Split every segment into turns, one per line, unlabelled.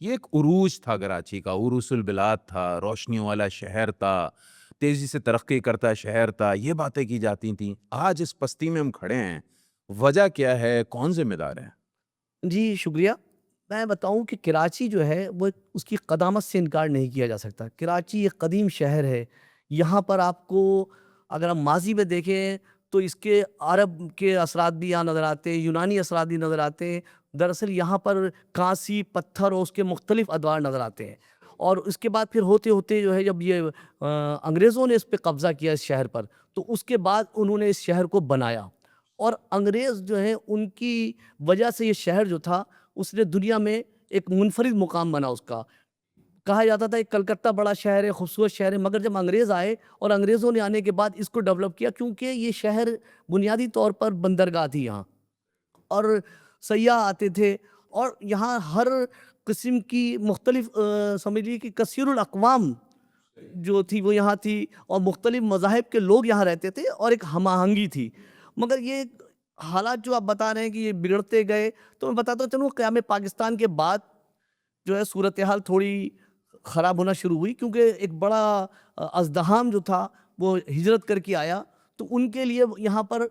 یہ ایک عروج تھا کراچی کا، عروس البلاد تھا، روشنیوں والا شہر تھا، تیزی سے ترقی کرتا شہر تھا، یہ باتیں کی جاتی تھیں۔ آج اس پستی میں ہم کھڑے ہیں، وجہ کیا ہے؟ کون ذمہ دار ہے؟
جی شکریہ. میں بتاؤں کہ کراچی جو ہے وہ اس کی قدامت سے انکار نہیں کیا جا سکتا. کراچی ایک قدیم شہر ہے. یہاں پر آپ کو اگر ہم ماضی میں دیکھیں تو اس کے عرب کے اثرات بھی یہاں نظر آتے ہیں، یونانی اثرات بھی نظر آتے ہیں. دراصل یہاں پر کانسی پتھر اور اس کے مختلف ادوار نظر آتے ہیں. اور اس کے بعد پھر ہوتے ہوتے جو ہے جب یہ انگریزوں نے اس پہ قبضہ کیا اس شہر پر، تو اس کے بعد انہوں نے اس شہر کو بنایا. اور انگریز جو ہیں ان کی وجہ سے یہ شہر جو تھا اس نے دنیا میں ایک منفرد مقام بنا اس کا. کہا جاتا تھا کہ کلکتہ بڑا شہر ہے، خوبصورت شہر ہے، مگر جب انگریز آئے اور انگریزوں نے آنے کے بعد اس کو ڈیولپ کیا، کیونکہ یہ شہر بنیادی طور پر بندرگاہ تھی یہاں اور سیاح آتے تھے، اور یہاں ہر قسم کی مختلف سمجھ لیجیے کہ کثیر الاقوام جو تھی وہ یہاں تھی، اور مختلف مذاہب کے لوگ یہاں رہتے تھے، اور ایک ہم آہنگی تھی. مگر یہ حالات جو آپ بتا رہے ہیں کہ یہ بگڑتے گئے، تو میں بتاتا چلوں قیام پاکستان کے بعد جو ہے صورتحال تھوڑی خراب ہونا شروع ہوئی، کیونکہ ایک بڑا ازدحام جو تھا وہ ہجرت کر کے آیا، تو ان کے لیے یہاں پر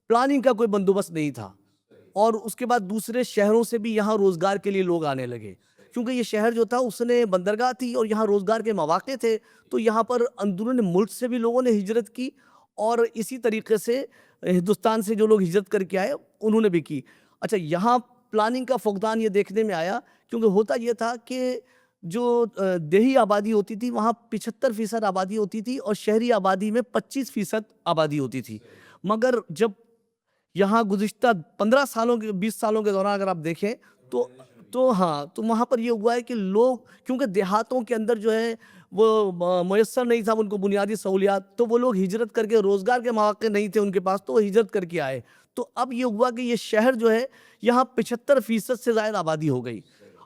پلاننگ کا کوئی بندوبست نہیں تھا. اور اس کے بعد دوسرے شہروں سے بھی یہاں روزگار کے لیے لوگ آنے لگے، کیونکہ یہ شہر جو تھا اس نے بندرگاہ تھی اور یہاں روزگار کے مواقع تھے. تو یہاں پر اندرون ملک سے بھی لوگوں نے ہجرت کی، اور اسی طریقے سے ہندوستان سے جو لوگ ہجرت کر کے آئے انہوں نے بھی کی. اچھا، یہاں پلاننگ کا فقدان یہ دیکھنے میں آیا، کیونکہ ہوتا یہ تھا کہ جو دیہی آبادی ہوتی تھی وہاں 75% آبادی ہوتی تھی، اور شہری آبادی میں 25% آبادی ہوتی تھی. مگر جب یہاں گزشتہ 15 سالوں کے 20 سالوں کے دوران اگر آپ دیکھیں تو وہاں پر یہ ہوا ہے کہ لوگ، کیونکہ دیہاتوں کے اندر جو ہے وہ میسر نہیں تھا ان کو بنیادی سہولیات، تو وہ لوگ ہجرت کر کے، روزگار کے مواقع نہیں تھے ان کے پاس، تو وہ ہجرت کر کے آئے. تو اب یہ ہوا کہ یہ شہر جو ہے یہاں 75% سے زائد آبادی ہو گئی،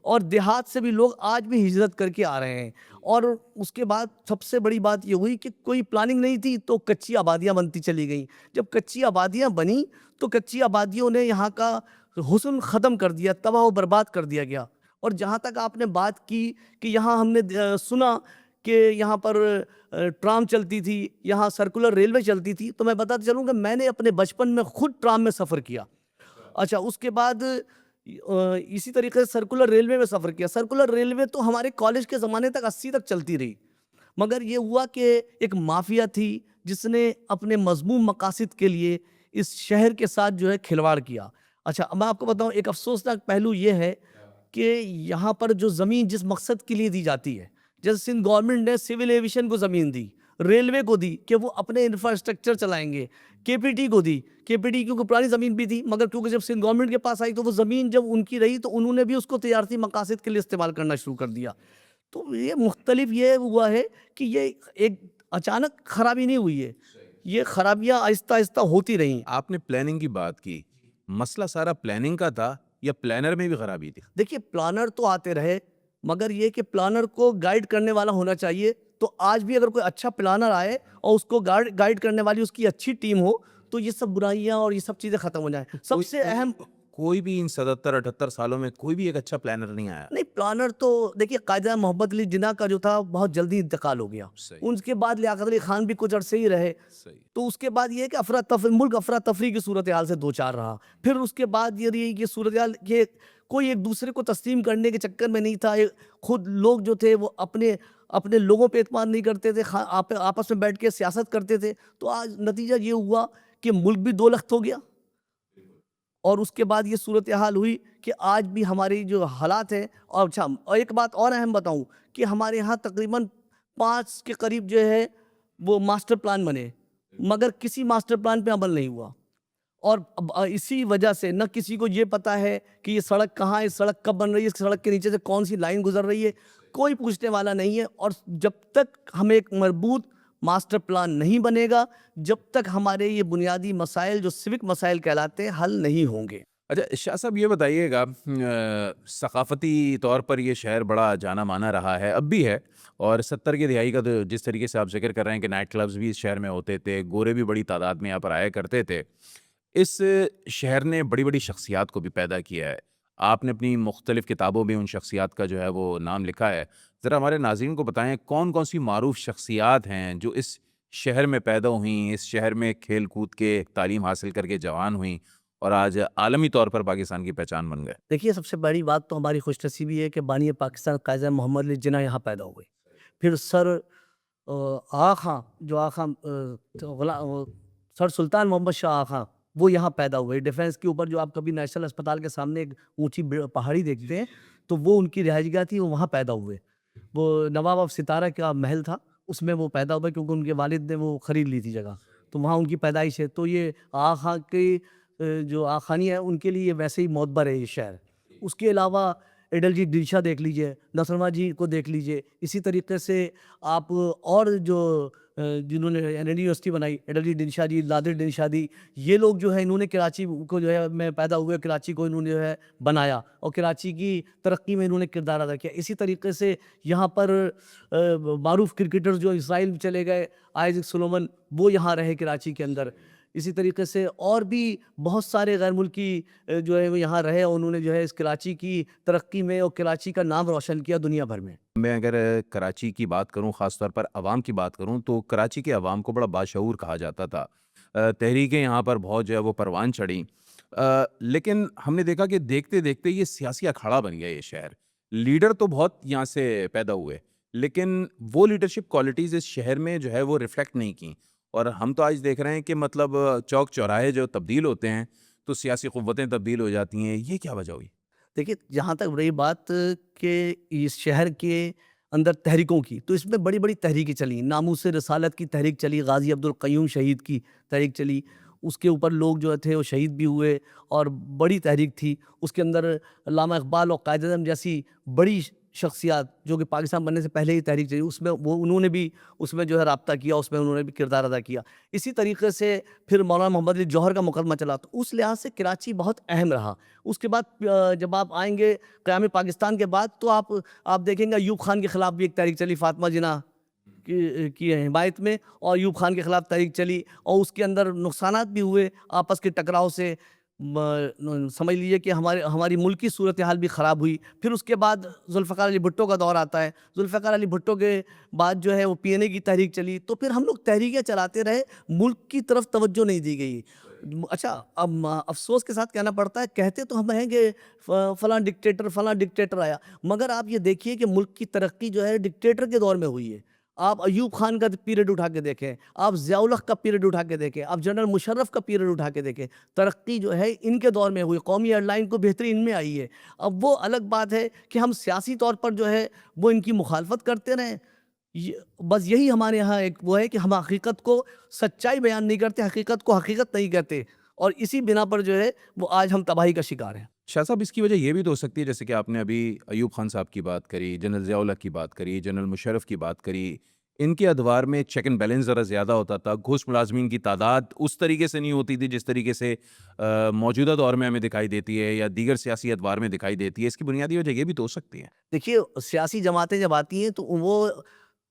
اور دیہات سے بھی لوگ آج بھی ہجرت کر کے آ رہے ہیں. اور اس کے بعد سب سے بڑی بات یہ ہوئی کہ کوئی پلاننگ نہیں تھی، تو کچی آبادیاں بنتی چلی گئیں. جب کچی آبادیاں بنی تو کچی آبادیوں نے یہاں کا حسن ختم کر دیا، تباہ و برباد کر دیا گیا. اور جہاں تک آپ نے بات کی کہ یہاں ہم نے سنا کہ یہاں پر ٹرام چلتی تھی، یہاں سرکولر ریلوے چلتی تھی، تو میں بتاتا چلوں کہ میں نے اپنے بچپن میں خود ٹرام میں سفر کیا. اچھا، اس کے بعد اسی طریقے سے سرکولر ریلوے میں سفر کیا. سرکولر ریلوے تو ہمارے کالج کے زمانے تک 80 تک چلتی رہی، مگر یہ ہوا کہ ایک مافیا تھی جس نے اپنے مذموم مقاصد کے لیے اس شہر کے ساتھ جو ہے کھلواڑ کیا. اچھا، میں آپ کو بتاؤں ایک افسوسناک پہلو یہ ہے کہ یہاں پر جو زمین جس مقصد کے لیے دی جاتی ہے، جیسے سندھ گورنمنٹ نے سول ایویشن کو زمین دی، ریلوے کو دی کہ وہ اپنے انفراسٹرکچر چلائیں گے، کے پی ٹی کو دی. کے پی ٹی کیونکہ پرانی زمین بھی تھی، مگر کیونکہ جب سندھ گورنمنٹ کے پاس آئی تو وہ زمین جب ان کی رہی تو انہوں نے بھی اس کو تجارتی مقاصد کے لیے استعمال کرنا شروع کر دیا. تو یہ مختلف یہ ہوا ہے کہ یہ ایک اچانک خرابی نہیں ہوئی ہے، یہ خرابیاں آہستہ آہستہ ہوتی رہیں.
آپ نے پلاننگ کی بات کی، مسئلہ سارا پلاننگ کا تھا یا پلانر میں بھی خرابی تھی؟
دیکھیے، پلانر تو آتے رہے، مگر یہ کہ پلانر کو گائیڈ کرنے والا ہونا چاہیے. تو آج بھی اگر کوئی اچھا پلانر آئے اور اس کو گائیڈ کرنے والی اس کی اچھی ٹیم ہو تو یہ سب برائیاں اور یہ سب چیزیں ختم ہو جائیں. سب سے اہم
کوئی بھی ان 77-78 سالوں میں کوئی بھی ایک اچھا پلانر نہیں آیا.
نہیں، پلانر تو دیکھیے قائد محمد علی جناح کا جو تھا بہت جلدی انتقال ہو گیا.
صحیح.
ان کے بعد لیاقت علی خان بھی کچھ عرصے ہی رہے.
صحیح.
تو اس کے بعد یہ ہے کہ ملک افراتفری کی صورتحال سے دو چار رہا. پھر اس کے بعد یہ رہی کہ صورتحال کہ کوئی ایک دوسرے کو تسلیم کرنے کے چکر میں نہیں تھا. خود لوگ جو تھے وہ اپنے لوگوں پہ اعتماد نہیں کرتے تھے، آپس میں بیٹھ کے سیاست کرتے تھے. تو آج نتیجہ یہ ہوا کہ ملک بھی دو لخت ہو گیا، اور اس کے بعد یہ صورتحال ہوئی کہ آج بھی ہماری جو حالات ہیں. اور اچھا، اور ایک بات اور اہم بتاؤں کہ ہمارے یہاں تقریباً 5 کے قریب جو ہے وہ ماسٹر پلان بنے، مگر کسی ماسٹر پلان پہ عمل نہیں ہوا. اور اسی وجہ سے نہ کسی کو یہ پتا ہے کہ یہ سڑک کہاں ہے، سڑک کب بن رہی ہے، اس سڑک کے نیچے سے کون سی لائن گزر رہی ہے، کوئی پوچھنے والا نہیں ہے. اور جب تک ہمیں ایک مربوط ماسٹر پلان نہیں بنے گا، جب تک ہمارے یہ بنیادی مسائل جو سوک مسائل کہلاتے ہیں حل نہیں ہوں گے.
اچھا شاہ صاحب، یہ بتائیے گا، ثقافتی طور پر یہ شہر بڑا جانا مانا رہا ہے، اب بھی ہے، اور 70 کی دہائی کا تو جس طریقے سے آپ ذکر کر رہے ہیں کہ نائٹ کلبز بھی اس شہر میں ہوتے تھے، گورے بھی بڑی تعداد میں یہاں پر آیا کرتے تھے. اس شہر نے بڑی بڑی شخصیات کو بھی پیدا کیا ہے. آپ نے اپنی مختلف کتابوں میں ان شخصیات کا جو ہے وہ نام لکھا ہے. ذرا ہمارے ناظرین کو بتائیں کون کون سی معروف شخصیات ہیں جو اس شہر میں پیدا ہوئیں، اس شہر میں کھیل کود کے تعلیم حاصل کر کے جوان ہوئیں اور آج عالمی طور پر پاکستان کی پہچان بن گئے.
دیکھیے سب سے بڑی بات تو ہماری خوش نصیبی ہے کہ بانی پاکستان قائد محمد علی جناح یہاں پیدا ہوئے. پھر سر آغا خاں جو آغا خاں سر سلطان محمد شاہ آغا خاں وہ یہاں پیدا ہوئے. ڈیفینس کے اوپر جو آپ کبھی نیشنل اسپتال کے سامنے ایک اونچی پہاڑی دیکھتے ہیں تو وہ ان کی رہائش گاہ تھی، وہ وہاں پیدا ہوئے. وہ نواب آف ستارہ کا محل تھا، اس میں وہ پیدا ہوئے کیونکہ ان کے والد نے وہ خرید لی تھی جگہ، تو وہاں ان کی پیدائش ہے. تو یہ آغا خاں کی جو آخانی ہے ان کے لیے ویسے ہی معتبر ہے یہ شہر. اس کے علاوہ ایڈل جی ڈنشا دیکھ لیجئے، نصرما جی کو دیکھ لیجئے. اسی طریقے سے آپ اور جو جنہوں نے یونیورسٹی بنائی، ایڈل جی ڈنشا جی، نادر ڈنشا دی، یہ لوگ جو ہے انہوں نے کراچی کو جو ہے میں پیدا ہوئے، کراچی کو انہوں نے جو ہے بنایا اور کراچی کی ترقی میں انہوں نے کردار ادا کیا. اسی طریقے سے یہاں پر معروف کرکٹر جو اسرائیل میں چلے گئے، آئزک سلومن، وہ یہاں رہے کراچی کے اندر. اسی طریقے سے اور بھی بہت سارے غیر ملکی جو ہے وہ یہاں رہے اور انہوں نے جو ہے اس کراچی کی ترقی میں اور کراچی کا نام روشن کیا دنیا بھر میں.
میں اگر کراچی کی بات کروں، خاص طور پر عوام کی بات کروں، تو کراچی کے عوام کو بڑا باشعور کہا جاتا تھا. تحریکیں یہاں پر بہت جو ہے وہ پروان چڑھیں، لیکن ہم نے دیکھا کہ دیکھتے دیکھتے یہ سیاسی اکھاڑا بن گیا یہ شہر. لیڈر تو بہت یہاں سے پیدا ہوئے لیکن وہ لیڈرشپ کوالٹیز اس شہر میں جو ہے وہ ریفلیکٹ نہیں کی، اور ہم تو آج دیکھ رہے ہیں کہ مطلب چوک چوراہے جو تبدیل ہوتے ہیں تو سیاسی قوتیں تبدیل ہو جاتی ہیں. یہ کیا وجہ ہوئی؟
دیکھیے جہاں تک رہی بات کہ اس شہر کے اندر تحریکوں کی، تو اس میں بڑی بڑی تحریکیں چلیں. ناموس رسالت کی تحریک چلی، غازی عبد القیوم شہید کی تحریک چلی، اس کے اوپر لوگ جو تھے وہ شہید بھی ہوئے اور بڑی تحریک تھی. اس کے اندر علامہ اقبال اور قائد اعظم جیسی بڑی شخصیات جو کہ پاکستان بننے سے پہلے ہی تحریک چلی، اس میں وہ انہوں نے بھی اس میں جو ہے رابطہ کیا، اس میں انہوں نے بھی کردار ادا کیا. اسی طریقے سے پھر مولانا محمد علی جوہر کا مقدمہ چلا، تو اس لحاظ سے کراچی بہت اہم رہا. اس کے بعد جب آپ آئیں گے قیام پاکستان کے بعد تو آپ دیکھیں گے ایوب خان کے خلاف بھی ایک تحریک چلی فاطمہ جناح کی حمایت میں، اور ایوب خان کے خلاف تحریک چلی اور اس کے اندر نقصانات بھی ہوئے آپس کے ٹکراؤ سے. سمجھ لیجئے کہ ہماری ملکی صورتحال بھی خراب ہوئی. پھر اس کے بعد ذوالفقار علی بھٹو کا دور آتا ہے. ذوالفقار علی بھٹو کے بعد جو ہے وہ پی این اے کی تحریک چلی. تو پھر ہم لوگ تحریکیں چلاتے رہے، ملک کی طرف توجہ نہیں دی گئی. اچھا اب افسوس کے ساتھ کہنا پڑتا ہے، کہتے تو ہم ہیں کہ فلاں ڈکٹیٹر آیا، مگر آپ یہ دیکھیے کہ ملک کی ترقی جو ہے ڈکٹیٹر کے دور میں ہوئی ہے. آپ ایوب خان کا پیریڈ اٹھا کے دیکھیں، آپ ضیاء الحق کا پیریڈ اٹھا کے دیکھیں، آپ جنرل مشرف کا پیریڈ اٹھا کے دیکھیں. ترقی جو ہے ان کے دور میں ہوئی، قومی ایئر لائن کو بہتری ان میں آئی ہے. اب وہ الگ بات ہے کہ ہم سیاسی طور پر جو ہے وہ ان کی مخالفت کرتے رہیں. بس یہی ہمارے یہاں ایک وہ ہے کہ ہم حقیقت کو سچائی بیان نہیں کرتے، حقیقت کو حقیقت نہیں کہتے، اور اسی بنا پر جو ہے وہ آج ہم تباہی کا شکار ہیں.
شاہ صاحب اس کی وجہ یہ بھی تو ہو سکتی ہے، جیسے کہ آپ نے ابھی ایوب خان صاحب کی بات کری، جنرل ضیاء الحق کی بات کری، جنرل مشرف کی بات کری، ان کے ادوار میں چیک اینڈ بیلنس ذرا زیادہ ہوتا تھا. گھوس ملازمین کی تعداد اس طریقے سے نہیں ہوتی تھی جس طریقے سے موجودہ دور میں ہمیں دکھائی دیتی ہے یا دیگر سیاسی ادوار میں دکھائی دیتی ہے. اس کی بنیادی وجہ یہ بھی تو ہو سکتی ہے.
دیکھیے سیاسی جماعتیں جب آتی ہیں تو وہ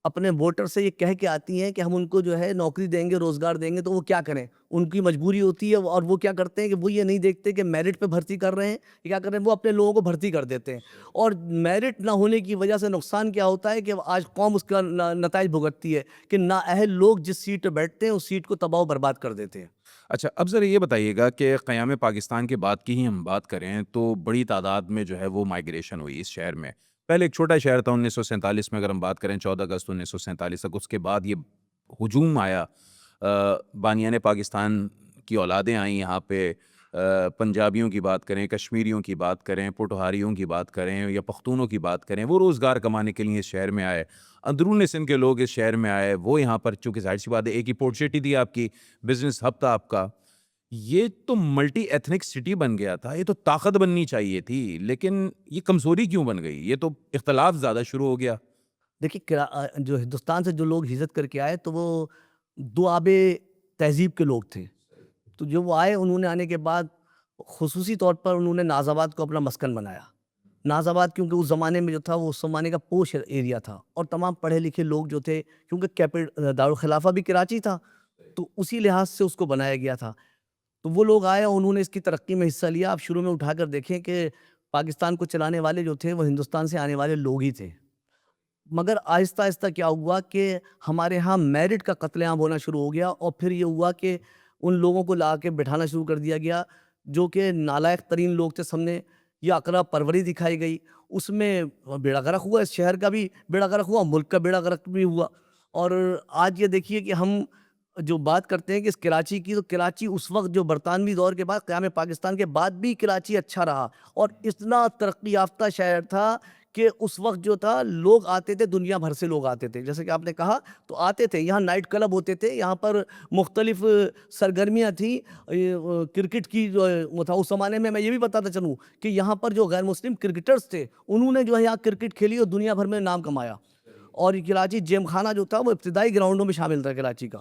اپنے ووٹر سے یہ کہہ کے آتی ہیں کہ ہم ان کو جو ہے نوکری دیں گے، روزگار دیں گے، تو وہ کیا کریں؟ ان کی مجبوری ہوتی ہے، اور وہ کیا کرتے ہیں کہ وہ یہ نہیں دیکھتے کہ میرٹ پہ بھرتی کر رہے ہیں، کیا کر رہے ہیں، وہ اپنے لوگوں کو بھرتی کر دیتے ہیں. اور میرٹ نہ ہونے کی وجہ سے نقصان کیا ہوتا ہے کہ آج قوم اس کا نتائج بھگتتی ہے کہ نااہل لوگ جس سیٹ پہ بیٹھتے ہیں اس سیٹ کو تباہ و برباد کر دیتے ہیں.
اچھا اب ذرا یہ بتائیے گا کہ قیام پاکستان کے بعد کی ہی ہم بات کریں تو بڑی تعداد میں جو ہے وہ مائیگریشن ہوئی اس شہر میں. پہلے ایک چھوٹا شہر تھا 1947 میں، اگر ہم بات کریں 14 اگست 1947 تک. اس کے بعد یہ ہجوم آیا، بانیان پاکستان کی اولادیں آئیں یہاں پہ. پنجابیوں کی بات کریں، کشمیریوں کی بات کریں، پوٹھوہاریوں کی بات کریں یا پختونوں کی بات کریں، وہ روزگار کمانے کے لیے اس شہر میں آئے. اندرون سندھ کے لوگ اس شہر میں آئے، وہ یہاں پر چونکہ ظاہر سی بات ہے ایک ہی پورٹ سٹی تھی آپ کی، بزنس ہب تھا آپ کا. یہ تو ملٹی ایتھنک سٹی بن گیا تھا، یہ تو طاقت بننی چاہیے تھی، لیکن یہ کمزوری کیوں بن گئی؟ یہ تو اختلاف زیادہ شروع ہو گیا.
دیکھیے جو ہندوستان سے جو لوگ ہجرت کر کے آئے تو وہ دو آبے تہذیب کے لوگ تھے. تو جو وہ آئے، انہوں نے آنے کے بعد خصوصی طور پر انہوں نے ناز آباد کو اپنا مسکن بنایا. ناز آباد کیونکہ اس زمانے میں جو تھا وہ اس زمانے کا پوش ایریا تھا، اور تمام پڑھے لکھے لوگ جو تھے، کیونکہ دارالخلافہ بھی کراچی تھا تو اسی لحاظ سے اس کو بنایا گیا تھا. تو وہ لوگ آئے اور انہوں نے اس کی ترقی میں حصہ لیا. آپ شروع میں اٹھا کر دیکھیں کہ پاکستان کو چلانے والے جو تھے وہ ہندوستان سے آنے والے لوگ ہی تھے، مگر آہستہ آہستہ کیا ہوا کہ ہمارے ہاں میرٹ کا قتل عام ہونا شروع ہو گیا، اور پھر یہ ہوا کہ ان لوگوں کو لا کے بٹھانا شروع کر دیا گیا جو کہ نالائق ترین لوگ تھے سامنے، یہ اقرا پروری دکھائی گئی، اس میں بیڑا غرق ہوا، اس شہر کا بھی بیڑا غرق ہوا، ملک کا بیڑا غرق بھی ہوا۔ اور آج یہ دیکھیے کہ ہم جو بات کرتے ہیں کہ اس کراچی کی، تو کراچی اس وقت جو برطانوی دور کے بعد قیام پاکستان کے بعد بھی کراچی اچھا رہا، اور اتنا ترقی یافتہ شہر تھا کہ اس وقت جو تھا لوگ آتے تھے، دنیا بھر سے لوگ آتے تھے، جیسے کہ آپ نے کہا تو آتے تھے، یہاں نائٹ کلب ہوتے تھے، یہاں پر مختلف سرگرمیاں تھیں، کرکٹ کی جو وہ تھا اس زمانے میں یہ بھی بتاتا چلوں کہ یہاں پر جو غیر مسلم کرکٹرز تھے انہوں نے جو ہے یہاں کرکٹ کھیلی اور دنیا بھر میں نام کمایا، اور کراچی جیم خانہ جو تھا وہ ابتدائی گراؤنڈوں میں شامل تھا کراچی کا،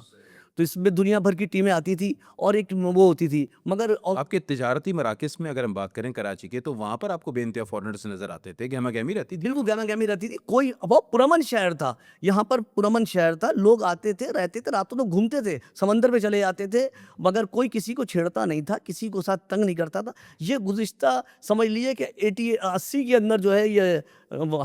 تو اس میں دنیا بھر کی ٹیمیں آتی تھی اور ایک وہ ہوتی تھی، مگر
آپ کے تجارتی مراکز میں اگر ہم بات کریں کراچی کے، تو وہاں پر آپ کو بے انتہا فارنرز نظر آتے تھے، گہما گہمی رہتی تھی؟
بالکل گہما گہمی رہتی تھی، کوئی بہت پرامن شہر تھا، یہاں پر پرامن شہر تھا، لوگ آتے تھے، رہتے تھے، راتوں میں گھومتے تھے، سمندر پہ چلے جاتے تھے، مگر کوئی کسی کو چھیڑتا نہیں تھا، کسی کو ساتھ تنگ نہیں کرتا تھا۔ یہ گزشتہ سمجھ لیے کہ 80 کے اندر جو ہے یہ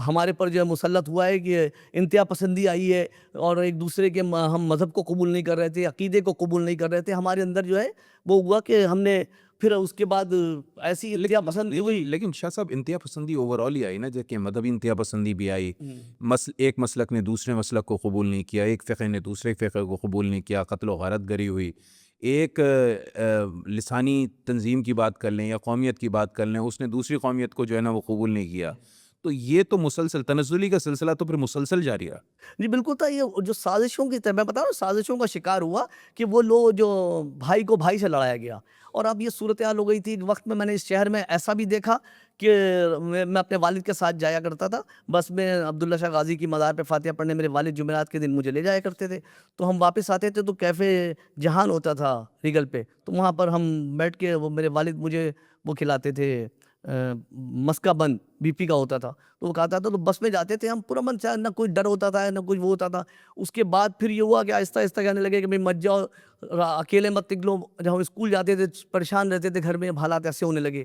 ہمارے پر جو ہے مسلط ہوا ہے کہ انتہا پسندی آئی ہے، اور ایک دوسرے کے ہم مذہب کو قبول نہیں کر رہے تھے، عقیدے کو قبول نہیں کر رہے تھے، ہمارے اندر جو ہے وہ ہوا کہ ہم نے پھر اس کے بعد ایسی انتہا پسند ہوئی۔
لیکن شاہ صاحب انتہا پسندی اوور آل ہی آئی نا، جبکہ مذہبی انتہا پسندی بھی آئی، ایک مسلک نے دوسرے مسلک کو قبول نہیں کیا، ایک فقہ نے دوسرے فقہ کو قبول نہیں کیا، قتل و غارت گری ہوئی، ایک لسانی تنظیم کی بات کر لیں یا قومیت کی بات کر لیں، اس نے دوسری قومیت کو جو ہے نا وہ قبول نہیں کیا، تو یہ تو مسلسل تنزلی کا سلسلہ تو پھر مسلسل جاری رہا۔
جی بالکل تھا، یہ جو سازشوں کی میں بتا رہا ہوں، سازشوں کا شکار ہوا کہ وہ لوگ جو بھائی کو بھائی سے لڑایا گیا، اور اب یہ صورتحال ہو گئی تھی۔ ایک وقت میں نے اس شہر میں ایسا بھی دیکھا کہ میں اپنے والد کے ساتھ جایا کرتا تھا، بس میں عبداللہ شاہ غازی کی مزار پہ فاتحہ پڑھنے میرے والد جمعرات کے دن مجھے لے جایا کرتے تھے، تو ہم واپس آتے تھے تو کیفے جہان ہوتا تھا ریگل پہ، تو وہاں پر ہم بیٹھ کے وہ میرے والد مجھے وہ کھلاتے تھے، مسکا بند بی پی کا ہوتا تھا، تو وہ کھاتا تھا، تو بس میں جاتے تھے ہم پرامن سے، نہ کوئی ڈر ہوتا تھا نہ کچھ وہ ہوتا تھا۔ اس کے بعد پھر یہ ہوا کہ آہستہ آہستہ کہنے لگے کہ بھائی مت جاؤ، اکیلے مت نکلو، جب ہم اسکول جاتے تھے پریشان رہتے تھے گھر میں، حالات ایسے ہونے لگے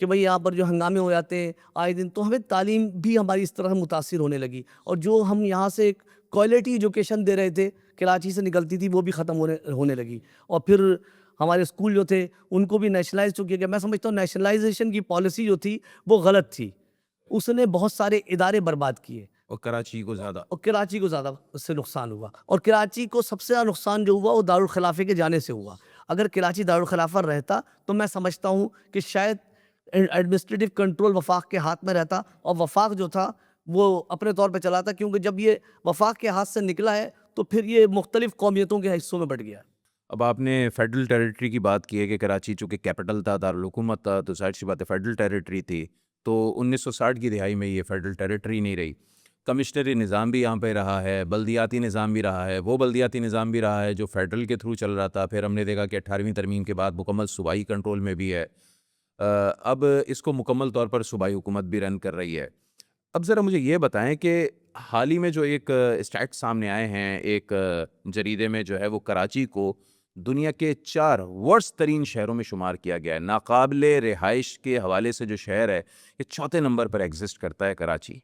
کہ بھائی یہاں پر جو ہنگامے ہو جاتے ہیں آئے دن، تو ہمیں تعلیم بھی ہماری اس طرح متاثر ہونے لگی، اور جو ہم یہاں سے ایک کوالٹی ایجوکیشن دے رہے تھے کراچی سے نکلتی تھی وہ بھی ختم ہونے لگی، اور پھر ہمارے اسکول جو تھے ان کو بھی نیشنلائز کیا گیا۔ میں سمجھتا ہوں نیشنلائزیشن کی پالیسی جو تھی وہ غلط تھی، اس نے بہت سارے ادارے برباد کیے،
اور کراچی کو زیادہ
اور کراچی کو زیادہ اس سے نقصان ہوا، اور کراچی کو سب سے زیادہ نقصان جو ہوا وہ دارالخلافے کے جانے سے ہوا۔ اگر کراچی دارالخلافہ رہتا تو میں سمجھتا ہوں کہ شاید ایڈمنسٹریٹو کنٹرول وفاق کے ہاتھ میں رہتا، اور وفاق جو تھا وہ اپنے طور پہ چلاتا، کیونکہ جب یہ وفاق کے ہاتھ سے نکلا ہے تو پھر یہ مختلف قومیتوں کے حصوں میں بٹ گیا۔
اب آپ نے فیڈرل ٹیریٹری کی بات کی ہے کہ کراچی چونکہ کیپٹل تھا، دارالحکومت تھا، تو ظاہر سی بات ہے فیڈرل ٹیریٹری تھی، تو 1960 کی دہائی میں یہ فیڈرل ٹیریٹری نہیں رہی، کمشنری نظام بھی یہاں پہ رہا ہے، بلدیاتی نظام بھی رہا ہے، وہ بلدیاتی نظام بھی رہا ہے جو فیڈرل کے تھرو چل رہا تھا، پھر ہم نے دیکھا کہ 18ویں ترمیم کے بعد مکمل صوبائی کنٹرول میں بھی ہے، اب اس کو مکمل طور پر صوبائی حکومت بھی رن کر رہی ہے۔ اب ذرا مجھے یہ بتائیں کہ حال ہی میں جو ایک اسٹیٹ سامنے آئے ہیں ایک جریدے میں، جو ہے وہ کراچی کو دنیا کے 4 ورسٹ ترین شہروں میں شمار کیا گیا ہے، ناقابل رہائش کے حوالے سے جو شہر ہے یہ 4تھے نمبر پر ایگزسٹ کرتا ہے کراچی۔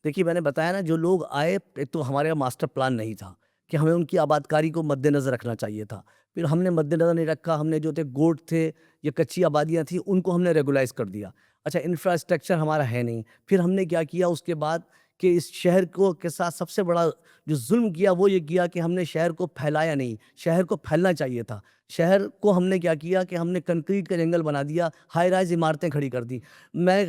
دیکھیے میں نے بتایا نا، جو لوگ آئے، ایک تو ہمارے یہاں ماسٹر پلان نہیں تھا کہ ہمیں ان کی آبادکاری کو مد نظر رکھنا چاہیے تھا، پھر ہم نے مد نظر نہیں رکھا، ہم نے جو تھے گوٹ تھے یا کچی آبادیاں تھیں ان کو ہم نے ریگولائز کر دیا۔ اچھا انفراسٹرکچر ہمارا ہے نہیں، پھر ہم نے کیا کیا اس کے بعد کہ اس شہر کو کے ساتھ سب سے بڑا جو ظلم کیا وہ یہ کیا کہ ہم نے شہر کو پھیلایا نہیں، شہر کو پھیلنا چاہیے تھا، شہر کو ہم نے کیا کیا کہ ہم نے کنکریٹ کا جنگل بنا دیا، ہائی رائز عمارتیں کھڑی کر دی۔ میں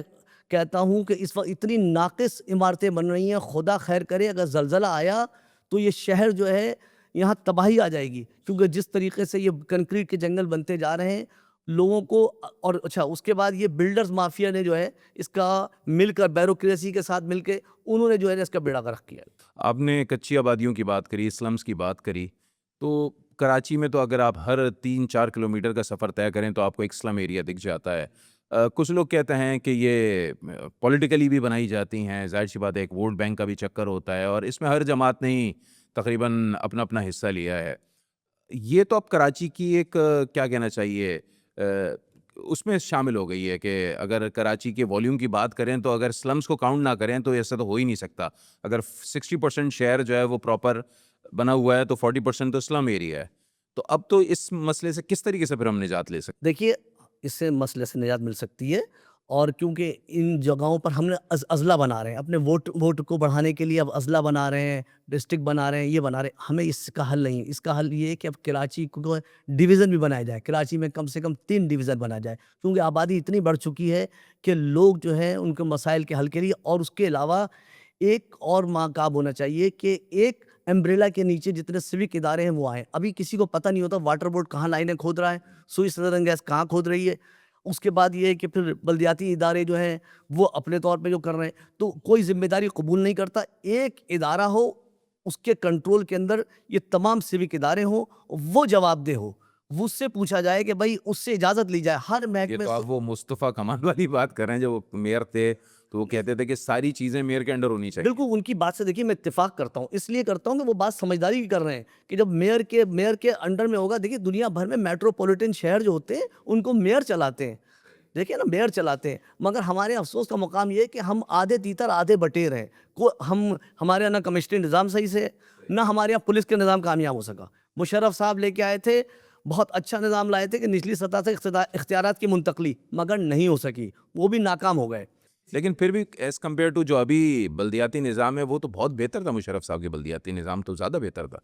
کہتا ہوں کہ اس وقت اتنی ناقص عمارتیں بن رہی ہیں، خدا خیر کرے اگر زلزلہ آیا تو یہ شہر جو ہے یہاں تباہی آ جائے گی، کیونکہ جس طریقے سے یہ کنکریٹ کے جنگل بنتے جا رہے ہیں لوگوں کو۔ اور اچھا اس کے بعد یہ بلڈرز مافیا نے جو ہے اس کا مل کر بیوروکریسی کے ساتھ مل کے انہوں نے جو ہے اس کا بیڑا غرق کیا۔ آپ
نے کچی آبادیوں کی بات کری، سلمز کی بات کری، تو کراچی میں تو اگر آپ ہر 3-4 کلومیٹر کا سفر طے کریں تو آپ کو ایک سلم ایریا دکھ جاتا ہے۔ کچھ لوگ کہتے ہیں کہ یہ پولیٹیکلی بھی بنائی جاتی ہیں، ظاہر سی بات ہے ایک ووٹ بینک کا بھی چکر ہوتا ہے، اور اس میں ہر جماعت نے ہی تقریباً اپنا اپنا حصہ لیا ہے۔ یہ تو اب کراچی کی ایک کیا کہنا چاہیے اس میں شامل ہو گئی ہے کہ اگر کراچی کے والیوم کی بات کریں تو اگر سلمز کو کاؤنٹ نہ کریں تو ایسا تو ہو ہی نہیں سکتا. اگر 60% شہر جو ہے وہ پراپر بنا ہوا ہے تو 40% تو سلم ایریا ہے. تو اب تو اس مسئلے سے کس طریقے سے پھر ہم نجات لے سکتے
دیکھیے اس سے مسئلے سے نجات مل سکتی ہے، اور کیونکہ ان جگہوں پر ہم نے اضلاع بنا رہے ہیں اپنے ووٹ کو بڑھانے کے لیے، اب اضلاع بنا رہے ہیں، ڈسٹرکٹ بنا رہے ہیں، یہ بنا رہے ہیں. ہمیں اس کا حل نہیں، اس کا حل یہ ہے کہ اب کراچی کو ڈویژن بھی بنایا جائے. کراچی میں کم سے کم 3 ڈویژن بنا جائے، کیونکہ آبادی اتنی بڑھ چکی ہے کہ لوگ جو ہیں ان کے مسائل کے حل کے لیے. اور اس کے علاوہ ایک اور ماقاب ہونا چاہیے کہ ایک امبریلا کے نیچے جتنے سوک ادارے ہیں وہ آئیں. ابھی کسی کو پتہ نہیں ہوتا واٹر بورڈ کہاں لائنیں کھود رہا ہے، سوئی سدرن گیس کہاں کھود رہی ہے. اس کے بعد یہ ہے کہ پھر بلدیاتی ادارے جو ہیں وہ اپنے طور پہ جو کر رہے ہیں، تو کوئی ذمہ داری قبول نہیں کرتا. ایک ادارہ ہو، اس کے کنٹرول کے اندر یہ تمام سوک ادارے ہوں، وہ جواب دہ ہو، وہ اس سے پوچھا جائے کہ بھائی اس سے اجازت لی جائے. ہر
ہیں؟ یہ
محکمے
تو آپ وہ مصطفیٰ کمال والی بات کر رہے ہیں. جو وہ میئر تھے تو وہ کہتے تھے کہ ساری چیزیں میئر کے انڈر ہونی چاہیے.
بالکل ان کی بات سے دیکھیے میں اتفاق کرتا ہوں، اس لیے کرتا ہوں کہ وہ بات سمجھداری کی کر رہے ہیں کہ جب میئر کے انڈر میں ہوگا. دیکھیے دنیا بھر میں میٹروپولیٹن شہر جو ہوتے ہیں ان کو میئر چلاتے ہیں، دیکھیں نا میئر چلاتے ہیں. مگر ہمارے افسوس کا مقام یہ ہے کہ ہم آدھے تیتر آدھے بٹیر ہیں. ہمارے یہاں نہ کمسٹری نظام صحیح سے، نہ ہمارے یہاں پولیس کے نظام کامیاب ہو سکا. مشرف صاحب لے کے آئے تھے، بہت اچھا نظام لائے تھے کہ نچلی سطح سے اختیارات کی منتقلی، مگر نہیں ہو سکی، وہ بھی ناکام ہو گئے.
لیکن پھر بھی ایز کمپیئر ٹو جو ابھی بلدیاتی نظام ہے وہ تو بہت بہتر تھا. مشرف صاحب کے بلدیاتی نظام تو زیادہ بہتر تھا.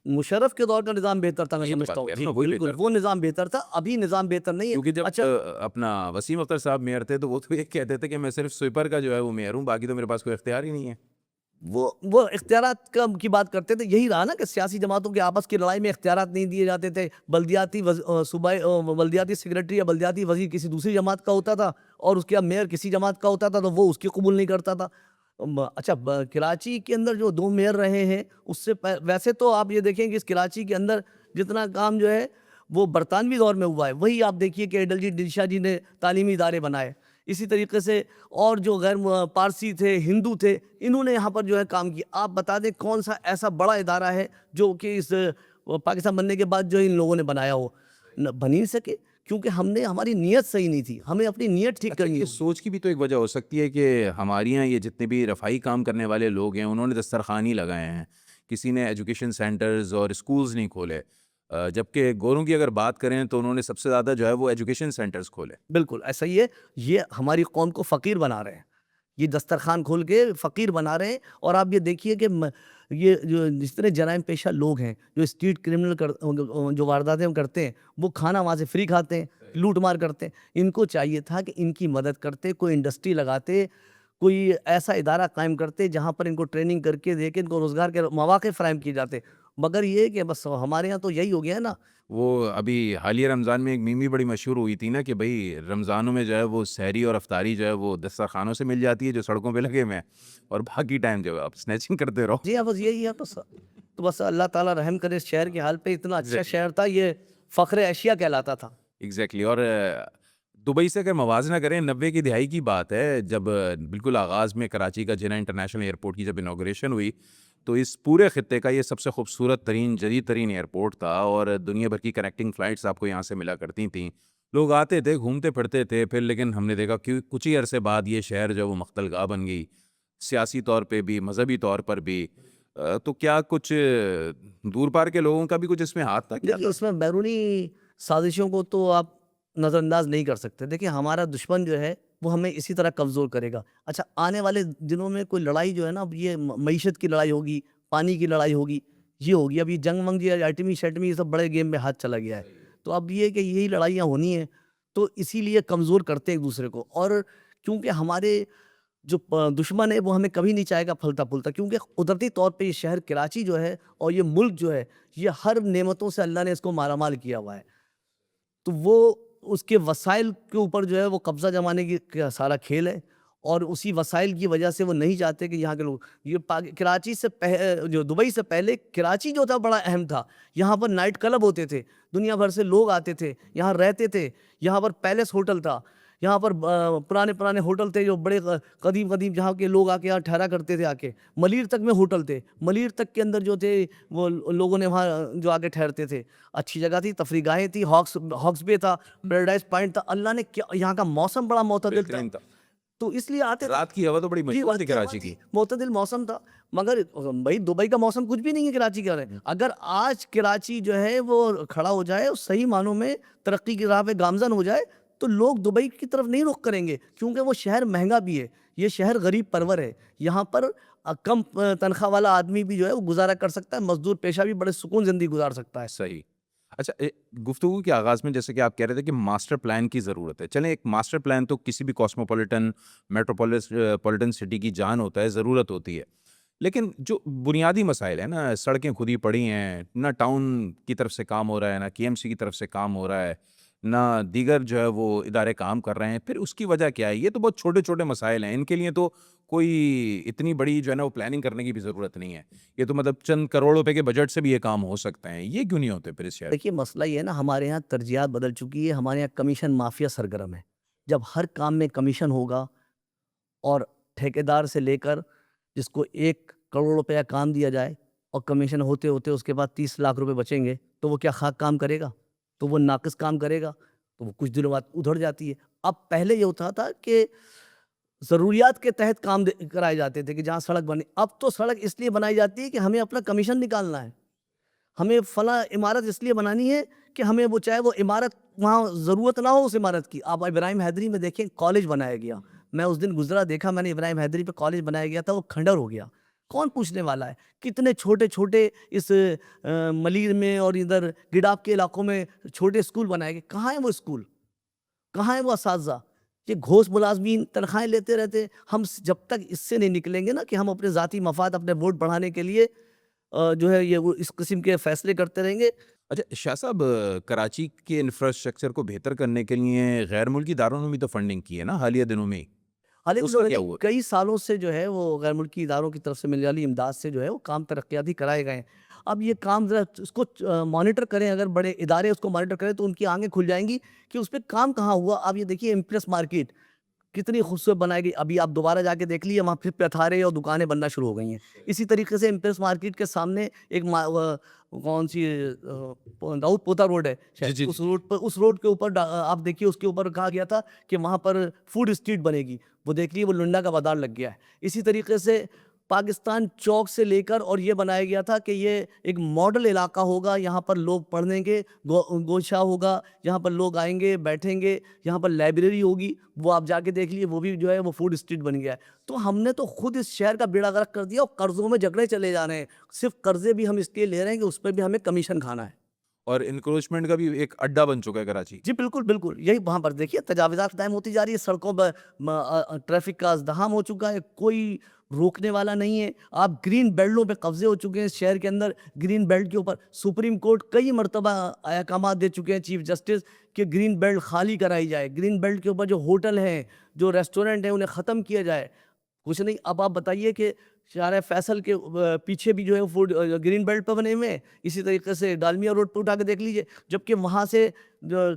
مشرف کے دور کا نظام بہتر تھا، میں
یہ تو
سمجھتا
بات
ہوں.
کہہ
جی
رہا ہوں، وہی
بالکل
بہتر.
وہ نظام بہتر تھا، ابھی نظام بہتر نہیں ہے.
کیونکہ جب
اچھا
اپنا وسیم اختر صاحب میئر تھے تو وہ تو یہ کہتے تھے کہ میں صرف سویپر کا جو ہے وہ میئر ہوں، باقی تو میرے پاس کوئی اختیار ہی نہیں ہے.
وہ اختیارات کی بات کرتے تھے. یہی رہا نا کہ سیاسی جماعتوں کے آپس کی لڑائی میں اختیارات نہیں دیے جاتے تھے. بلدیاتی سیکرٹری یا بلدیاتی وزیر کسی دوسری جماعت کا ہوتا تھا اور اس کے میئر کسی جماعت کا ہوتا تھا تو وہ اس کی قبول نہیں کرتا تھا. اچھا کراچی کے اندر جو 2 میئر رہے ہیں اس سے ویسے تو آپ یہ دیکھیں کہ اس کراچی کے اندر جتنا کام جو ہے وہ برطانوی دور میں ہوا ہے، وہی آپ دیکھیے کہ ایڈل جی ڈلشا جی نے تعلیمی ادارے بنائے. اسی طریقے سے اور جو غیر پارسی تھے، ہندو تھے، انہوں نے یہاں پر جو ہے کام کیا. آپ بتا دیں کون سا ایسا بڑا ادارہ ہے جو کہ اس پاکستان بننے کے بعد جو ان لوگوں نے بنایا ہو؟ بن ہی نہیں سکے، کیونکہ ہماری نیت صحیح نہیں تھی. ہمیں اپنی نیت ٹھیک کرنی
یہ
ہے.
سوچ کی بھی تو ایک وجہ ہو سکتی ہے کہ ہمارے یہاں یہ جتنے بھی رفائی کام کرنے والے لوگ ہیں انہوں نے دسترخوان ہی لگائے ہیں، کسی نے ایجوکیشن سینٹرز اور اسکولز نہیں کھولے. جبکہ گوروں کی اگر بات کریں تو انہوں نے سب سے زیادہ جو ہے وہ ایجوکیشن سینٹرز کھولے.
بالکل ایسا ہی ہے. یہ ہماری قوم کو فقیر بنا رہے ہیں، یہ دسترخوان کھول کے فقیر بنا رہے ہیں. اور آپ یہ دیکھیے کہ یہ جو جس طرح جرائم پیشہ لوگ ہیں جو اسٹریٹ کرمنل جو وارداتیں کرتے ہیں وہ کھانا وہاں سے فری کھاتے ہیں، لوٹ مار کرتے ہیں. ان کو چاہیے تھا کہ ان کی مدد کرتے، کوئی انڈسٹری لگاتے، کوئی ایسا ادارہ قائم کرتے جہاں پر ان کو ٹریننگ کر کے دے کے ان کو روزگار کے مواقع فراہم کیے جاتے. مگر یہ کہ بس ہمارے یہاں تو یہی ہو گیا ہے نا.
وہ ابھی حالیہ رمضان میں ایک میمی بڑی مشہور ہوئی تھی نا کہ بھائی رمضانوں میں جو ہے وہ سحری اور افطاری جو ہے وہ دسترخوانوں سے مل جاتی ہے جو سڑکوں پہ لگے ہوئے ہیں، اور باقی ٹائم جو ہے آپ اسنیچنگ کرتے رہو.
جی ہاں بس یہی ہے. تو بس اللہ تعالیٰ رحم کرے اس شہر کے حال پہ. اتنا اچھا شہر تھا، یہ فخر ایشیا کہلاتا تھا.
ایگزیکٹلی. اور دبئی سے اگر موازنہ کریں 90 کی دہائی کی بات ہے، جب بالکل آغاز میں کراچی کا جناح انٹرنیشنل ایئرپورٹ کی جب انوگریشن ہوئی تو اس پورے خطے کا یہ سب سے خوبصورت ترین جدید ترین ایئرپورٹ تھا، اور دنیا بھر کی کنیکٹنگ فلائٹس آپ کو یہاں سے ملا کرتی تھیں. لوگ آتے تھے، گھومتے پھرتے تھے. پھر لیکن ہم نے دیکھا کہ کچھ ہی عرصے بعد یہ شہر جو وہ مقتل گاہ بن گئی، سیاسی طور پہ بھی، مذہبی طور پر بھی. تو کیا کچھ دور پار کے لوگوں کا بھی کچھ اس میں ہاتھ تھا؟
دیکھیے اس میں بیرونی سازشوں کو تو آپ نظر انداز نہیں کر سکتے. دیکھیے ہمارا دشمن جو ہے وہ ہمیں اسی طرح کمزور کرے گا. اچھا آنے والے دنوں میں کوئی لڑائی جو ہے نا، یہ معیشت کی لڑائی ہوگی، پانی کی لڑائی ہوگی، یہ ہوگی. اب یہ جنگ ونگ یہ ایٹمی شیٹمی یہ سب بڑے گیم میں ہاتھ چلا گیا ہے. تو اب یہ کہ یہی لڑائیاں ہونی ہیں تو اسی لیے کمزور کرتے ایک دوسرے کو. اور کیونکہ ہمارے جو دشمن ہے وہ ہمیں کبھی نہیں چاہے گا پھلتا پھولتا، کیونکہ قدرتی طور پہ یہ شہر کراچی جو ہے اور یہ ملک جو ہے یہ ہر نعمتوں سے اللہ نے اس کو مالا مال کیا ہوا ہے. تو وہ اس کے وسائل کے اوپر جو ہے وہ قبضہ جمانے کی سارا کھیل ہے. اور اسی وسائل کی وجہ سے وہ نہیں چاہتے کہ یہاں کے لوگ کراچی سے جو دبئی سے پہلے کراچی جو تھا بڑا اہم تھا. یہاں پر نائٹ کلب ہوتے تھے، دنیا بھر سے لوگ آتے تھے، یہاں رہتے تھے، یہاں پر پیلس ہوٹل تھا، یہاں پر پرانے ہوٹل تھے جو بڑے قدیم جہاں کے لوگ آ کے یہاں ٹھہرا کرتے تھے. آ کے ملیر تک میں ہوٹل تھے, ملیر تک کے اندر جو تھے وہ لوگوں نے وہاں جو آ کے ٹھہرتے تھے. اچھی جگہ تھی, تفریح گاہیں تھی, ہاکس بے تھا, پیراڈائز پوائنٹ تھا. اللہ نے کیا, یہاں کا موسم بڑا معتدل تھا,
بہترین تھا.
تو اس لیے آتے تھے.
رات کی ہوا تو بڑی
جی
مشہور
رات
تھی
کی ہوا
کراچی
تھی,
کی.
معتدل موسم تھا. مگر بھائی دبئی کا موسم کچھ بھی نہیں ہے کراچی کے بارے میں. اگر آج کراچی جو ہے وہ کھڑا ہو جائے اور صحیح معنوں میں ترقی کی راہ پہ گامزن ہو جائے تو لوگ دبئی کی طرف نہیں رخ کریں گے, کیونکہ وہ شہر مہنگا بھی ہے. یہ شہر غریب پرور ہے. یہاں پر کم تنخواہ والا آدمی بھی جو ہے وہ گزارا کر سکتا ہے, مزدور پیشہ بھی بڑے سکون زندگی گزار سکتا ہے.
صحیح. اچھا گفتگو کے آغاز میں جیسے کہ آپ کہہ رہے تھے کہ ماسٹر پلان کی ضرورت ہے. چلیں ایک ماسٹر پلان تو کسی بھی کاسموپولیٹن میٹروپولیٹن سٹی کی جان ہوتا ہے, ضرورت ہوتی ہے. لیکن جو بنیادی مسائل ہیں نا, سڑکیں خود ہی پڑی ہیں, نہ ٹاؤن کی طرف سے کام ہو رہا ہے, نہ کی ایم سی کی طرف سے کام ہو رہا ہے, نہ دیگر جو ہے وہ ادارے کام کر رہے ہیں. پھر اس کی وجہ کیا ہے؟ یہ تو بہت چھوٹے چھوٹے مسائل ہیں, ان کے لیے تو کوئی اتنی بڑی جو ہے نا وہ پلاننگ کرنے کی بھی ضرورت نہیں ہے. یہ تو مطلب چند کروڑ روپے کے بجٹ سے بھی یہ کام ہو سکتے ہیں. یہ کیوں نہیں ہوتے پھر اس شہر؟
دیکھیے مسئلہ یہ ہے نا, ہمارے یہاں ترجیحات بدل چکی ہے. ہمارے یہاں کمیشن مافیا سرگرم ہے. جب ہر کام میں کمیشن ہوگا اور ٹھیکیدار سے لے کر جس کو 1 کروڑ روپے کا کام دیا جائے اور کمیشن ہوتے ہوتے اس کے بعد 30 لاکھ روپے بچیں گے, تو وہ کیا خاک کام کرے گا؟ تو وہ ناقص کام کرے گا, تو وہ کچھ دنوں بعد ادھر جاتی ہے. اب پہلے یہ ہوتا تھا کہ ضروریات کے تحت کام کرائے جاتے تھے کہ جہاں سڑک بنی. اب تو سڑک اس لیے بنائی جاتی ہے کہ ہمیں اپنا کمیشن نکالنا ہے, ہمیں فلاں عمارت اس لیے بنانی ہے کہ ہمیں وہ چاہے وہ عمارت وہاں ضرورت نہ ہو اس عمارت کی. آپ ابراہیم حیدری میں دیکھیں کالج بنایا گیا, میں اس دن گزرا دیکھا میں نے ابراہیم حیدری پہ کالج بنایا گیا تھا, وہ کھنڈر ہو گیا. کون پوچھنے والا ہے؟ کتنے چھوٹے چھوٹے اس ملیر میں اور ادھر گڈاپ کے علاقوں میں چھوٹے اسکول بنائے گئے. کہاں ہیں وہ اسکول؟ کہاں ہیں وہ اساتذہ؟ یہ گھوس ملازمین تنخواہیں لیتے رہتے. ہم جب تک اس سے نہیں نکلیں گے نا کہ ہم اپنے ذاتی مفاد اپنے ووٹ بڑھانے کے لیے جو ہے یہ وہ اس قسم کے فیصلے کرتے رہیں گے.
اچھا شاہ صاحب, کراچی کے انفراسٹرکچر کو بہتر کرنے کے لیے غیر ملکی اداروں نے بھی تو فنڈنگ کی ہے نا حالیہ دنوں میں.
حالانکہ
اس کا کیا
انہوں نے
ہوا؟
کئی سالوں سے جو ہے وہ غیر ملکی اداروں کی طرف سے ملنے والی امداد سے جو ہے وہ کام ترقیاتی کرائے گئے ہیں. اب یہ کام ذرا اس کو مانیٹر کریں, اگر بڑے ادارے اس کو مانیٹر کریں تو ان کی آنکھیں کھل جائیں گی کہ اس پہ کام کہاں ہوا. آپ یہ دیکھیے امپریس مارکیٹ کتنی خوبصورت بنائی گئی. ابھی آپ دوبارہ جا کے دیکھ لیے وہاں پھر پتھارے اور دکانیں بننا شروع ہو گئی ہیں. اسی طریقے سے امپریس مارکیٹ کے سامنے ایک کون سی داؤد پوتا روڈ ہے,
جی.
اس روڈ کے اوپر آپ دیکھیے اس کے اوپر کہا گیا تھا کہ وہاں پر فوڈ اسٹریٹ بنے گی. وہ دیکھ لیے وہ لنڈا کا بازار لگ گیا ہے. اسی طریقے سے پاکستان چوک سے لے کر اور یہ بنایا گیا تھا کہ یہ ایک ماڈل علاقہ ہوگا, یہاں پر لوگ پڑھیں گے, گوشہ ہوگا, یہاں پر لوگ آئیں گے بیٹھیں گے, یہاں پر لائبریری ہوگی. وہ آپ جا کے دیکھ لیے وہ بھی جو ہے وہ فوڈ اسٹریٹ بن گیا ہے. تو ہم نے تو خود اس شہر کا بیڑا غرق کر دیا اور قرضوں میں جھگڑے چلے جا رہے ہیں. صرف قرضے بھی ہم اس لیے لے رہے ہیں کہ اس پہ بھی ہمیں کمیشن کھانا ہے.
اور انکروچمنٹ کا بھی ایک اڈا بن چکا ہے کراچی.
جی بالکل یہی وہاں پر دیکھیے تجاوزات قائم ہوتی جا رہی ہے, سڑکوں پر ٹریفک کا ازدحام ہو چکا ہے, کوئی روکنے والا نہیں ہے. آپ گرین بیلٹوں پہ قبضے ہو چکے ہیں شہر کے اندر. گرین بیلٹ کے اوپر سپریم کورٹ کئی مرتبہ احکامات دے چکے ہیں چیف جسٹس کہ گرین بیلٹ خالی کرائی جائے. گرین بیلٹ کے اوپر جو ہوٹل ہیں, جو ریسٹورنٹ ہیں, انہیں ختم کیا جائے. کچھ نہیں. اب آپ بتائیے کہ شارع فیصل کے پیچھے بھی جو ہے فوڈ گرین بیلٹ پہ بنے ہوئے ہیں. اسی طریقے سے ڈالمیا روڈ پہ اٹھا کے دیکھ لیجئے, جبکہ وہاں سے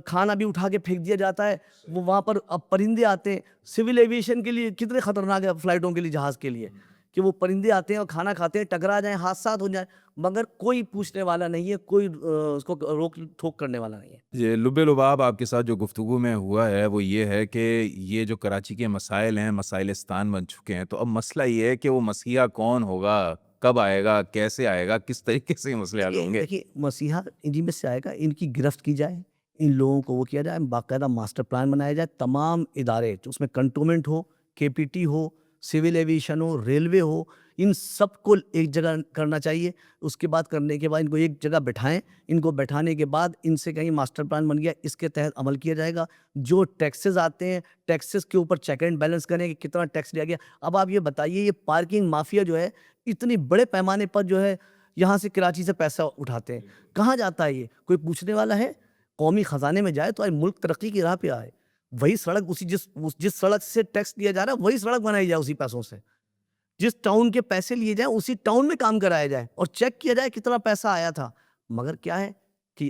کھانا بھی اٹھا کے پھینک دیا جاتا ہے. وہ وہاں پر اب پرندے آتے ہیں. سول ایویشن کے لیے کتنے خطرناک ہے فلائٹوں کے لیے, جہاز کے لیے, کہ وہ پرندے آتے ہیں اور کھانا کھاتے ہیں, ٹکرا جائیں, حادثات ہو جائیں, مگر کوئی پوچھنے والا نہیں ہے, کوئی اس کو روک ٹھوک کرنے والا نہیں ہے.
یہ لب لباب آپ کے ساتھ جو گفتگو میں ہوا ہے وہ یہ ہے کہ یہ جو کراچی کے مسائل ہیں مسائلستان بن چکے ہیں. تو اب مسئلہ یہ ہے کہ وہ مسیحا کون ہوگا, کب آئے گا, کیسے آئے گا, کس طریقے سے یہ مسئلے حل ہوں گے؟
دیکھیے مسیحا انہی میں سے آئے گا. ان کی گرفت کی جائے, ان لوگوں کو وہ کیا جائے, باقاعدہ ماسٹر پلان بنایا جائے. تمام ادارے اس میں کنٹونمنٹ ہو, کے پی ٹی ہو, سول ایویشن ہو, ریلوے ہو, ان سب کو ایک جگہ کرنا چاہیے. اس کے بعد کرنے کے بعد ان کو ایک جگہ بٹھائیں. ان کو بٹھانے کے بعد ان سے کہیں ماسٹر پلان بن گیا, اس کے تحت عمل کیا جائے گا. جو ٹیکسز آتے ہیں ٹیکسز کے اوپر چیک اینڈ بیلنس کریں کہ کتنا ٹیکس لیا گیا. اب آپ یہ بتائیے یہ پارکنگ مافیا جو ہے اتنی بڑے پیمانے پر جو ہے یہاں سے کراچی سے پیسہ اٹھاتے ہیں, کہاں جاتا ہے یہ؟ کوئی پوچھنے والا ہے؟ قومی خزانے میں جائے تو آج ملک ترقی کی راہ پہ آئے. وہی سڑک اسی جس سڑک سے ٹیکس لیا جا رہا ہے وہی سڑک بنائی جائے اسی پیسوں سے. جس ٹاؤن کے پیسے لیے جائیں اسی ٹاؤن میں کام کرایا جائے اور چیک کیا جائے کتنا پیسہ آیا تھا. مگر کیا ہے کہ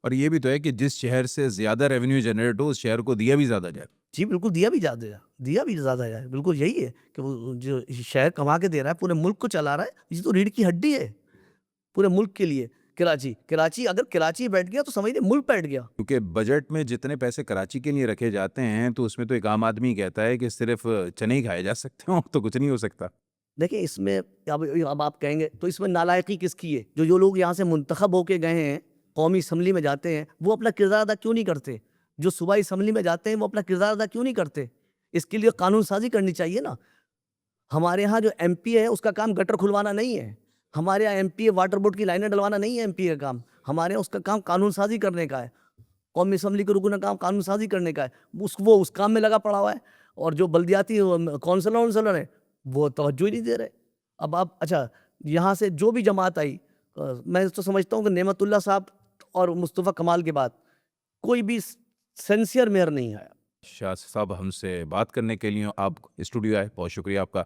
اور یہ بھی تو ہے کہ جس شہر سے زیادہ ریونیو جنریٹ ہو اس شہر کو دیا بھی زیادہ جائے.
جی بالکل، دیا بھی زیادہ جائے، بالکل یہی ہے کہ وہ جو شہر کما کے دے رہا ہے پورے ملک کو چلا رہا ہے، یہ تو ریڑھ کی ہڈی ہے پورے ملک کے لیے. کراچی اگر کراچی بیٹھ گیا تو سمجھ لیں ملک بیٹھ گیا.
کیونکہ بجٹ میں جتنے پیسے کراچی کے لیے رکھے جاتے ہیں تو اس میں تو ایک عام آدمی کہتا ہے کہ صرف چنے ہی کھائے جا سکتے ہیں اور تو کچھ نہیں ہو سکتا.
دیکھیں اس میں اب آپ کہیں گے تو اس میں نالائقی کس کی ہے؟ جو لوگ یہاں سے منتخب ہو کے گئے ہیں، قومی اسمبلی میں جاتے ہیں، وہ اپنا کردار ادا کیوں نہیں کرتے؟ جو صوبائی اسمبلی میں جاتے ہیں وہ اپنا کردار ادا کیوں نہیں کرتے؟ اس کے لیے قانون سازی کرنی چاہیے نا. ہمارے ہاں جو ایم پی ہے اس کا کام گٹر کھلوانا نہیں ہے، ہمارے یہاں ایم پی واٹر بورڈ کی لائنیں ڈلوانا نہیں ہے ایم پی کا کام. ہمارے یہاں اس کا کام قانون سازی کرنے کا ہے. قومی اسمبلی کے رکن کا کام قانون سازی کرنے کا ہے، وہ اس کام میں لگا پڑا ہوا ہے. اور جو بلدیاتی کونسلر ہیں وہ توجہ ہی نہیں دے رہے. اب آپ اچھا یہاں سے جو بھی جماعت آئی، میں تو سمجھتا ہوں کہ نعمت اللہ صاحب اور مصطفیٰ کمال کے بعد کوئی بھی سینسیئر میئر نہیں آیا.
شاہ صاحب ہم سے بات کرنے کے لیے آپ اسٹوڈیو آئے، بہت شکریہ آپ کا.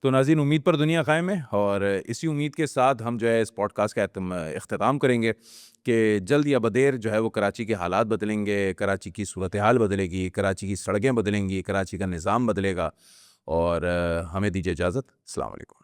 تو ناظرین امید پر دنیا قائم ہے اور اسی امید کے ساتھ ہم جو ہے اس پوڈ کاسٹ کا اختتام کریں گے کہ جلد یا بدیر جو ہے وہ کراچی کے حالات بدلیں گے، کراچی کی صورتحال بدلے گی، کراچی کی سڑکیں بدلیں گی، کراچی کا نظام بدلے گا. اور ہمیں دیجیے اجازت. السلام علیکم.